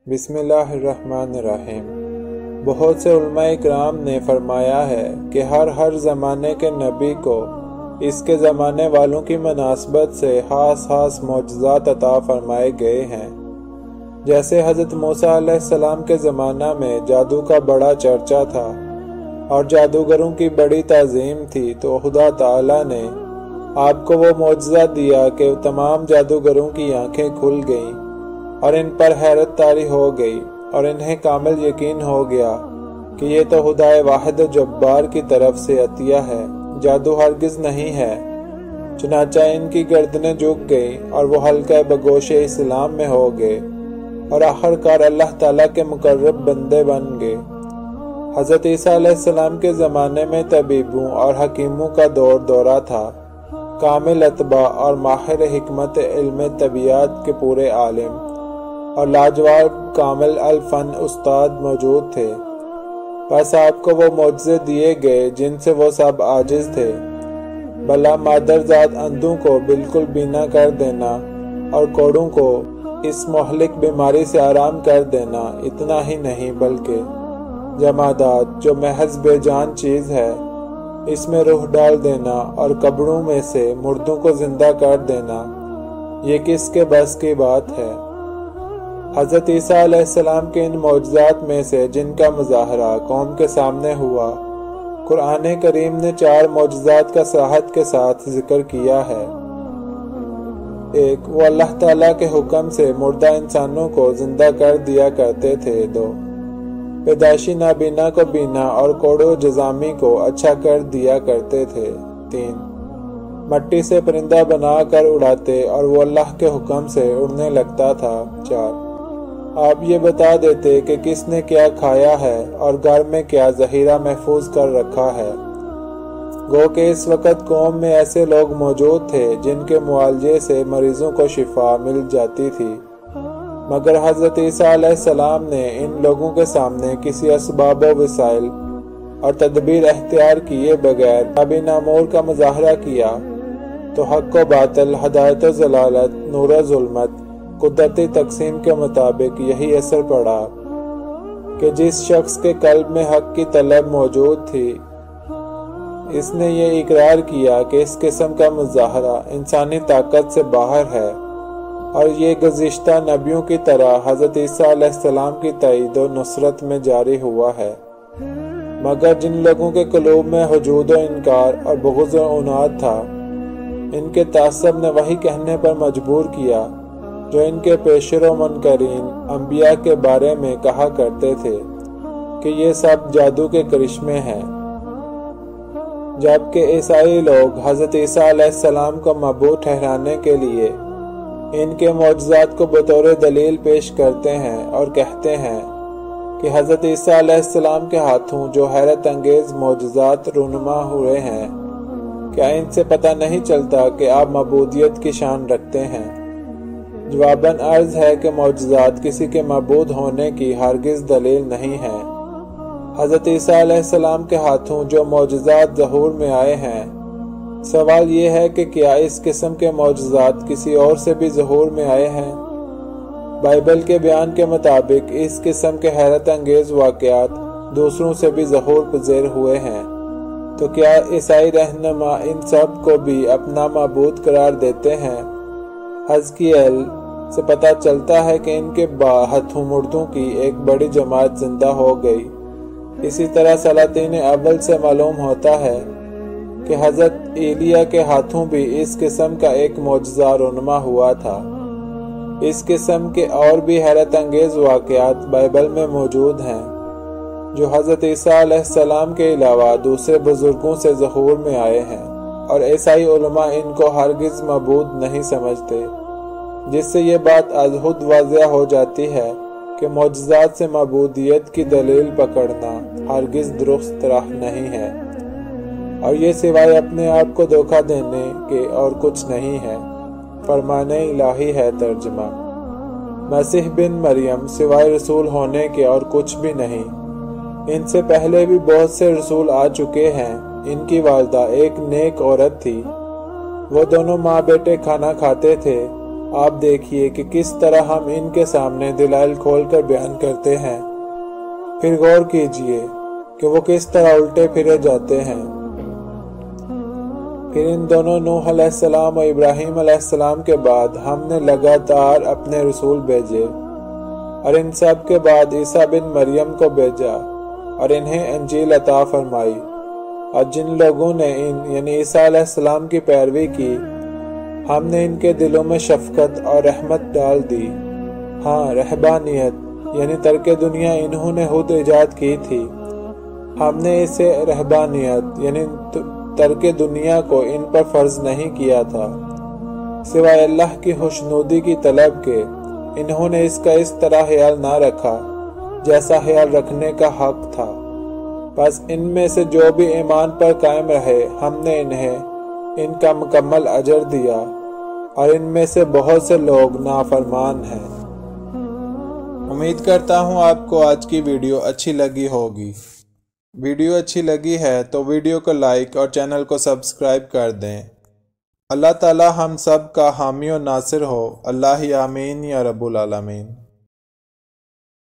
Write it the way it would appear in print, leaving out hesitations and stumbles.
بسم اللہ الرحمن الرحیم۔ بہت سے علماء اکرام نے فرمایا ہے کہ ہر زمانے کے نبی کو اس کے زمانے والوں کی مناسبت سے خاص معجزات عطا فرمائے گئے ہیں۔ جیسے حضرت موسیٰ علیہ السلام کے زمانہ میں جادو کا بڑا چرچا تھا اور جادوگروں کی بڑی تعظیم تھی، تو خدا تعالی نے آپ کو وہ معجزہ دیا کہ تمام جادوگروں کی آنکھیں کھل گئیں اور ان پر حیرت طاری ہو گئی، اور انہیں کامل یقین ہو گیا کہ یہ تو خدائے واحد و جبار کی طرف سے عطیہ ہے، جادو ہرگز نہیں ہے۔ چنانچہ ان کی گردنیں جھک گئیں اور وہ حلقہ بگوش اسلام میں ہو گئے اور آخرکار اللہ تعالیٰ کے مقرب بندے بن گئے۔ حضرت عیسیٰ علیہ السلام کے زمانے میں طبیبوں اور حکیموں کا دورہ تھا۔ کامل اتباع اور ماہر حکمت علم طبیعت کے پورے عالم اور لاجواب کامل الفن استاد موجود تھے، بس آپ کو وہ معجزے دیے گئے جن سے وہ سب عاجز تھے۔ بھلا مادرزاد اندھوں کو بالکل بینا کر دینا اور کوڑوں کو اس مہلک بیماری سے آرام کر دینا، اتنا ہی نہیں بلکہ جمادات جو محض بے جان چیز ہے اس میں روح ڈال دینا اور قبروں میں سے مردوں کو زندہ کر دینا، یہ کس کے بس کی بات ہے؟ حضرت عیسیٰ علیہ السلام کے ان معجزات میں سے جن کا مظاہرہ قوم کے سامنے ہوا، قرآن کریم نے 4 معجزات کا صراحت کے ساتھ ذکر کیا ہے۔ ایک، وہ اللہ تعالیٰ کے حکم سے مردہ انسانوں کو زندہ کر دیا کرتے تھے۔ 2، پیدائشی نابینا کو بینا اور کوڑو جزامی کو اچھا کر دیا کرتے تھے۔ 3، مٹی سے پرندہ بنا کر اڑاتے اور وہ اللہ کے حکم سے اڑنے لگتا تھا۔ 4، آپ یہ بتا دیتے کہ کس نے کیا کھایا ہے اور گھر میں کیا ذخیرہ محفوظ کر رکھا ہے۔ گو کہ اس وقت قوم میں ایسے لوگ موجود تھے جن کے معالجے سے مریضوں کو شفا مل جاتی تھی، مگر حضرت عیسیٰ علیہ السلام نے ان لوگوں کے سامنے کسی اسباب و وسائل اور تدبیر اختیار کیے بغیر ابھی نامور کا مظاہرہ کیا، تو حق و باطل، ہدایت و ضلالت، نور و ظلمت، قدرتی تقسیم کے مطابق یہی اثر پڑا کہ جس شخص کے قلب میں حق کی طلب موجود تھی، اس نے یہ اقرار کیا کہ اس قسم کا مظاہرہ انسانی طاقت سے باہر ہے، اور یہ گزشتہ نبیوں کی طرح حضرت عیسیٰ علیہ السلام کی تائید و نصرت میں جاری ہوا ہے۔ مگر جن لوگوں کے قلوب میں حجود و انکار اور بغض و عناد تھا، ان کے تعصب نے وہی کہنے پر مجبور کیا جو ان کے پیشر و منکرین انبیاء کے بارے میں کہا کرتے تھے کہ یہ سب جادو کے کرشمے ہیں، جبکہ عیسائی لوگ حضرت عیسیٰ علیہ السلام کو معبود ٹھہرانے کے لیے ان کے معجزات کو بطور دلیل پیش کرتے ہیں اور کہتے ہیں کہ حضرت عیسیٰ علیہ السلام کے ہاتھوں جو حیرت انگیز معجزات رونما ہوئے ہیں، کیا ان سے پتہ نہیں چلتا کہ آپ معبودیت کی شان رکھتے ہیں؟ جواباً عرض ہے کہ معجزات کسی کے معبود ہونے کی ہرگز دلیل نہیں ہے۔ حضرت عیسیٰ علیہ السلام کے ہاتھوں جو معجزات ظہور میں آئے ہیں، سوال یہ ہے کہ کیا اس قسم کے معجزات کسی اور سے بھی ظہور میں آئے ہیں؟ بائبل کے بیان کے مطابق اس قسم کے حیرت انگیز واقعات دوسروں سے بھی ظہور پذیر ہوئے ہیں، تو کیا عیسائی رہنما ان سب کو بھی اپنا معبود قرار دیتے ہیں؟ حزقیل سے پتہ چلتا ہے کہ ان کے ہاتھوں مردوں کی ایک بڑی جماعت زندہ ہو گئی۔ اسی طرح سلاطین اول سے معلوم ہوتا ہے کہ حضرت ایلیا کے ہاتھوں بھی اس قسم کا ایک معجزہ رونما ہوا تھا۔ اس قسم کے اور بھی حیرت انگیز واقعات بائبل میں موجود ہیں جو حضرت عیسیٰ علیہ السلام کے علاوہ دوسرے بزرگوں سے ظہور میں آئے ہیں، اور عیسائی علماء ان کو ہرگز معبود نہیں سمجھتے، جس سے یہ بات از حد واضح ہو جاتی ہے کہ معجزات سے معبودیت کی دلیل پکڑنا ہرگز درست راہ نہیں ہے، اور یہ سوائے اپنے آپ کو دھوکہ دینے کے اور کچھ نہیں ہے۔ فرمان الہی ہے ترجمہ۔ مسیح بن مریم سوائے رسول ہونے کے اور کچھ بھی نہیں۔ ان سے پہلے بھی بہت سے رسول آ چکے ہیں۔ ان کی والدہ ایک نیک عورت تھی، وہ دونوں ماں بیٹے کھانا کھاتے تھے آپ دیکھیے کہ کس طرح ہم ان کے سامنے دلائل کھول کر بیان کرتے ہیں، پھر غور کیجئے کہ وہ کس طرح الٹے پھرے جاتے ہیں۔ پھر ان دونوں نوح علیہ السلام اور ابراہیم علیہ السلام کے بعد ہم نے لگاتار اپنے رسول بھیجے، اور ان سب کے بعد عیسیٰ بن مریم کو بھیجا اور انہیں انجیل عطا فرمائی، اور جن لوگوں نے یعنی عیسیٰ علیہ السلام کی پیروی کی، ہم نے ان کے دلوں میں شفقت اور رحمت ڈال دی۔ ہاں، رہبانیت یعنی ترک دنیا انہوں نے خود ایجاد کی تھی، ہم نے اسے رہبانیت یعنی ترک دنیا کو ان پر فرض نہیں کیا تھا، سوائے اللہ کی خوشنودی کی طلب کے۔ انہوں نے اس کا اس طرح خیال نہ رکھا جیسا خیال رکھنے کا حق تھا، بس ان میں سے جو بھی ایمان پر قائم رہے ہم نے انہیں ان کا مکمل اجر دیا، اور ان میں سے بہت سے لوگ نافرمان ہیں۔ امید کرتا ہوں آپ کو آج کی ویڈیو اچھی لگی ہوگی۔ ویڈیو اچھی لگی ہے تو ویڈیو کو لائک اور چینل کو سبسکرائب کر دیں۔ اللہ تعالی ہم سب کا حامی و ناصر ہو۔ اللہ آمین یا رب العالمین۔